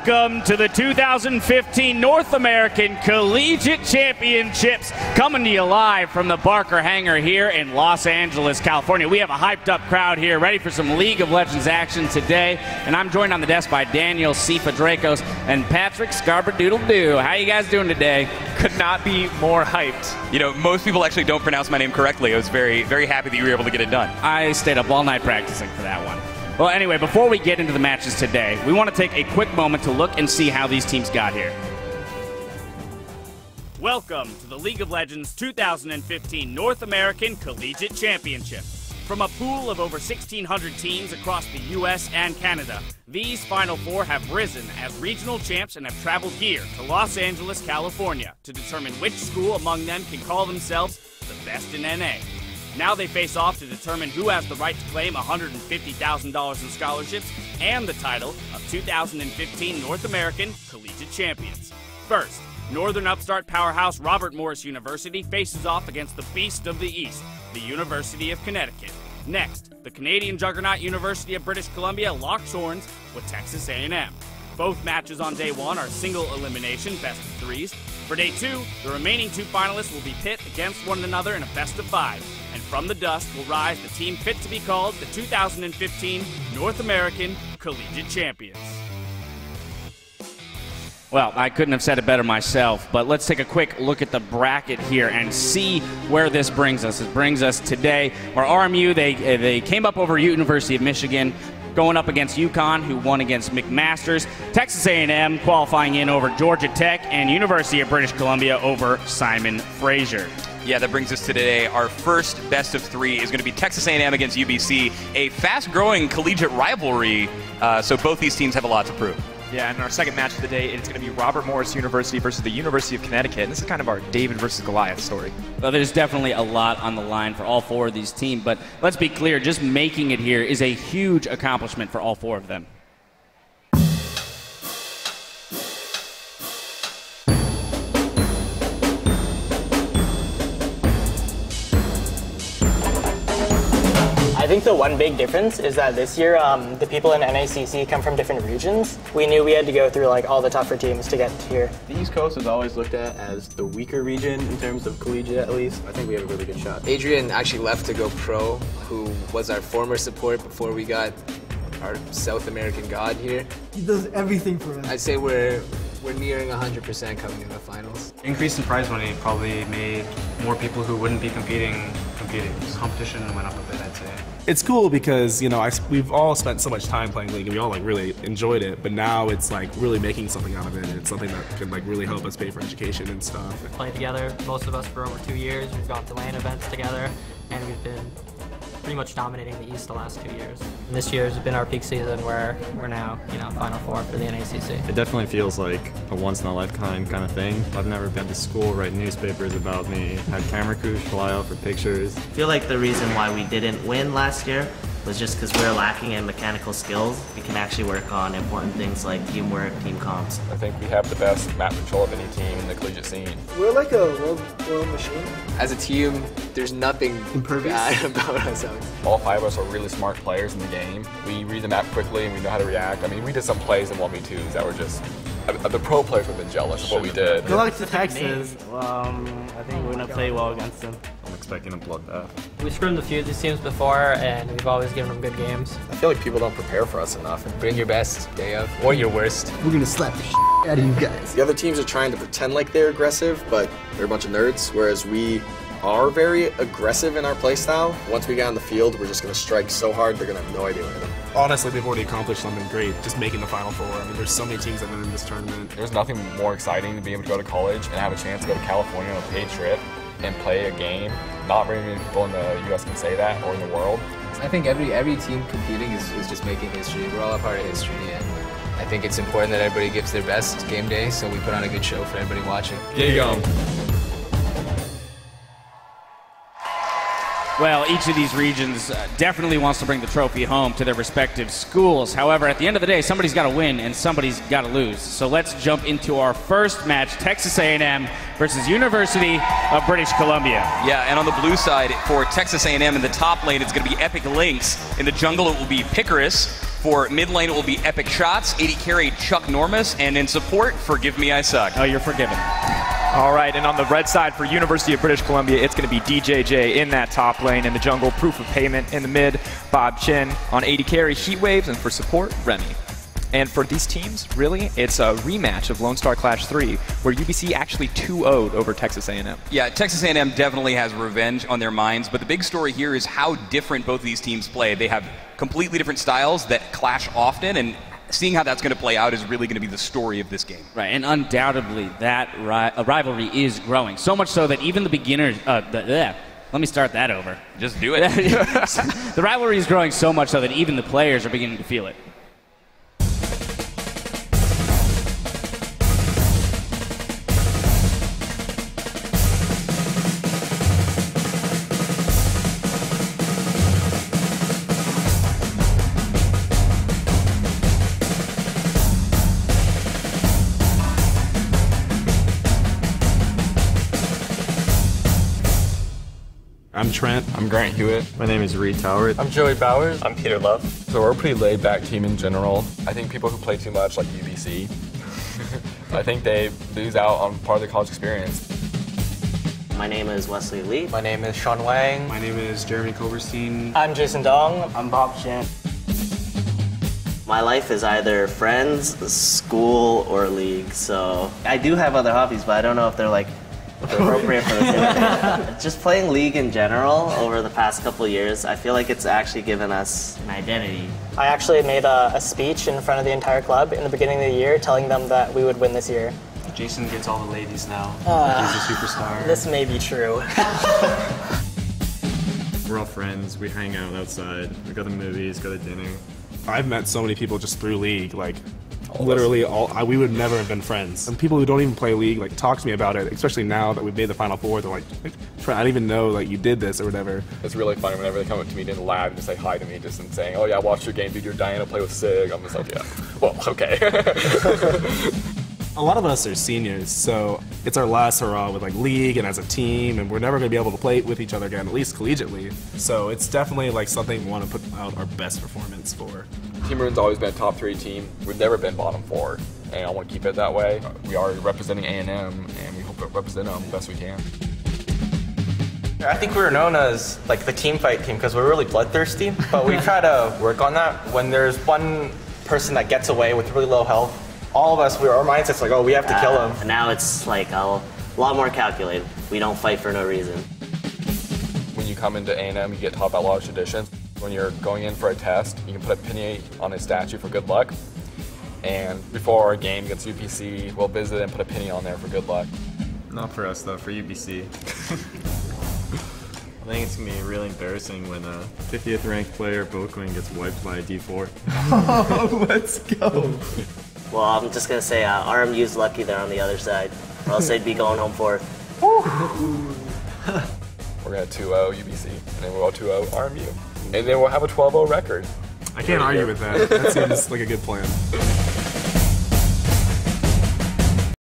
Welcome to the 2015 North American Collegiate Championships, coming to you live from the Barker Hangar here in Los Angeles, California. We have a hyped up crowd here, ready for some League of Legends action today, and I'm joined on the desk by Daniel Sifa-Dracos and Patrick Scarberdoodle-Doo. How you guys doing today? Could not be more hyped. You know, most people actually don't pronounce my name correctly. I was very, very happy that you were able to get it done. I stayed up all night practicing for that one. Well, anyway, before we get into the matches today, we want to take a quick moment to look and see how these teams got here. Welcome to the League of Legends 2015 North American Collegiate Championship. From a pool of over 1,600 teams across the U.S. and Canada, these Final Four have risen as regional champs and have traveled here to Los Angeles, California, to determine which school among them can call themselves the best in NA. Now they face off to determine who has the right to claim $150,000 in scholarships and the title of 2015 North American Collegiate Champions. First, Northern upstart powerhouse Robert Morris University faces off against the Beast of the East, the University of Connecticut. Next, the Canadian juggernaut University of British Columbia locks horns with Texas A&M. Both matches on day one are single elimination best of threes. For day two, the remaining two finalists will be pit against one another in a best of five. And from the dust will rise the team fit to be called the 2015 North American Collegiate Champions. Well, I couldn't have said it better myself, but let's take a quick look at the bracket here and see where this brings us. It brings us today where RMU, they came up over University of Michigan, going up against UConn, who won against McMaster's, Texas A&M qualifying in over Georgia Tech, and University of British Columbia over Simon Fraser. Yeah, that brings us to today. Our first best of three is going to be Texas A&M against UBC, a fast-growing collegiate rivalry, so both these teams have a lot to prove. Yeah, and our second match of the day, it's going to be Robert Morris University versus the University of Connecticut. And this is kind of our David versus Goliath story. Well, there's definitely a lot on the line for all four of these teams, but let's be clear, just making it here is a huge accomplishment for all four of them. I think the one big difference is that this year, the people in NACC come from different regions. We knew we had to go through like all the tougher teams to get here. The East Coast is always looked at as the weaker region in terms of collegiate, at least. I think we have a really good shot. Adrian actually left to go pro, who was our former support before we got our South American god here. He does everything for us. I'd say we're nearing 100% coming in the finals. Increase in prize money probably made more people who wouldn't be competing. Competition went up a bit, I'd say. It's cool because, you know, we've all spent so much time playing League and we all like really enjoyed it, but now it's like really making something out of it. It's something that can like really help us pay for education and stuff. Played together, most of us for over 2 years. We've gone to LAN events together, and we've been pretty much dominating the East the last 2 years. And this year's been our peak season where we're now, Final Four for the NACC. It definitely feels like a once-in-a-lifetime kind of thing. I've never been to school, write newspapers about me, had camera crews fly out for pictures. I feel like the reason why we didn't win last year was just because we're lacking in mechanical skills. We can actually work on important things like teamwork, team comps. I think we have the best map control of any team in the collegiate scene. We're like a well-oiled machine. As a team, there's nothing bad about us. All five of us are really smart players in the game. We read the map quickly and we know how to react. I mean, we did some plays in 1v2s that were just... The pro players would have been jealous of what we did. Good luck to Texas. I think we're going to play well against them. I'm expecting a bloodbath. We've scrimmed a few of these teams before, and we've always given them good games. I feel like people don't prepare for us enough. Bring your best day of, or your worst. We're going to slap the out of you guys. The other teams are trying to pretend like they're aggressive, but they're a bunch of nerds, whereas we are very aggressive in our playstyle. Once we get on the field, we're just going to strike so hard, they're going to have no idea what to do. Honestly, we've already accomplished something great, just making the Final Four. I mean, there's so many teams that are in this tournament. There's nothing more exciting than being able to go to college and have a chance to go to California on a paid trip and play a game. Not very many people in the U.S. can say that, or in the world. I think every team competing is just making history. We're all a part of history, and I think it's important that everybody gives their best game day, so we put on a good show for everybody watching. There you go. Well, each of these regions definitely wants to bring the trophy home to their respective schools. However, at the end of the day, somebody's got to win and somebody's got to lose. So let's jump into our first match, Texas A&M versus University of British Columbia. Yeah, and on the blue side for Texas A&M in the top lane, it's going to be Epic Lynx. In the jungle, it will be Picarus. For mid lane, it will be Epic Shots, AD carry Chuck Normus, and in support, Forgive Me, I Suck. Oh, you're forgiven. All right, and on the red side for University of British Columbia, it's going to be DJJ in that top lane. In the jungle, Proof of Payment. In the mid, Bob Chin. On AD carry, Heatwaves, and for support, Remy. And for these teams, really, it's a rematch of Lone Star Clash 3, where UBC actually 2-0'd over Texas A&M. Yeah, Texas A&M definitely has revenge on their minds, but the big story here is how different both of these teams play. They have completely different styles that clash often, and seeing how that's going to play out is really going to be the story of this game. Right, and undoubtedly that rivalry is growing. So much so that even the beginners... let me start that over. Just do it. The rivalry is growing so much so that even the players are beginning to feel it. I'm Trent. I'm Grant Hewitt. My name is Reed Tower. I'm Joey Bowers. I'm Peter Love. So we're a pretty laid-back team in general. I think people who play too much, like UBC, I think they lose out on part of the college experience. My name is Wesley Lee. My name is Sean Wang. My name is Jeremy Koberstein. I'm Jason Dong. I'm Bob Chin. My life is either friends, school, or league. So I do have other hobbies, but I don't know if they're like appropriate for the same. Just playing League in general over the past couple of years, I feel like it's actually given us an identity. I actually made a speech in front of the entire club in the beginning of the year telling them that we would win this year. Jason gets all the ladies now. He's a superstar. This may be true. We're all friends. We hang out outside. We go to movies, go to dinner. I've met so many people just through League, like literally we would never have been friends. And people who don't even play League like talk to me about it, especially now that we've made the Final Four. They're like, Trent, I didn't even know like you did this or whatever. It's really funny whenever they come up to me in the lab and just say hi to me, just and saying, "Oh yeah, I watched your game, dude. You're dying to play with Sig." I'm just like, yeah. Well, okay. A lot of us are seniors, so it's our last hurrah with like League and as a team, and we're never going to be able to play with each other again, at least collegiately. So it's definitely like something we want to put out our best performance for. Team Maroon's always been a top 3 team. We've never been bottom 4, and I want to keep it that way. We are representing A&M, and we hope to represent them the best we can. I think we were known as like the team fight team because we're really bloodthirsty, but we try to work on that. When there's one person that gets away with really low health, all of us, our mindset's like, oh, we have to kill him. And now it's like a lot more calculated. We don't fight for no reason. When you come into A&M, you get taught about a lot of traditions. When you're going in for a test, you can put a pinny on a statue for good luck. And before our game against UPC, we'll visit and put a penny on there for good luck. Not for us though, for UBC. I think it's going to be really embarrassing when a 50th ranked player, Boquin, gets wiped by a D4. Oh, let's go. Well, I'm just going to say RMU's lucky they're on the other side, or else they'd be going home fourth. We're going to 2-0 UBC, and then we'll 2-0 RMU. And then we'll have a 12-0 record. I can't argue with that. That seems like a good plan.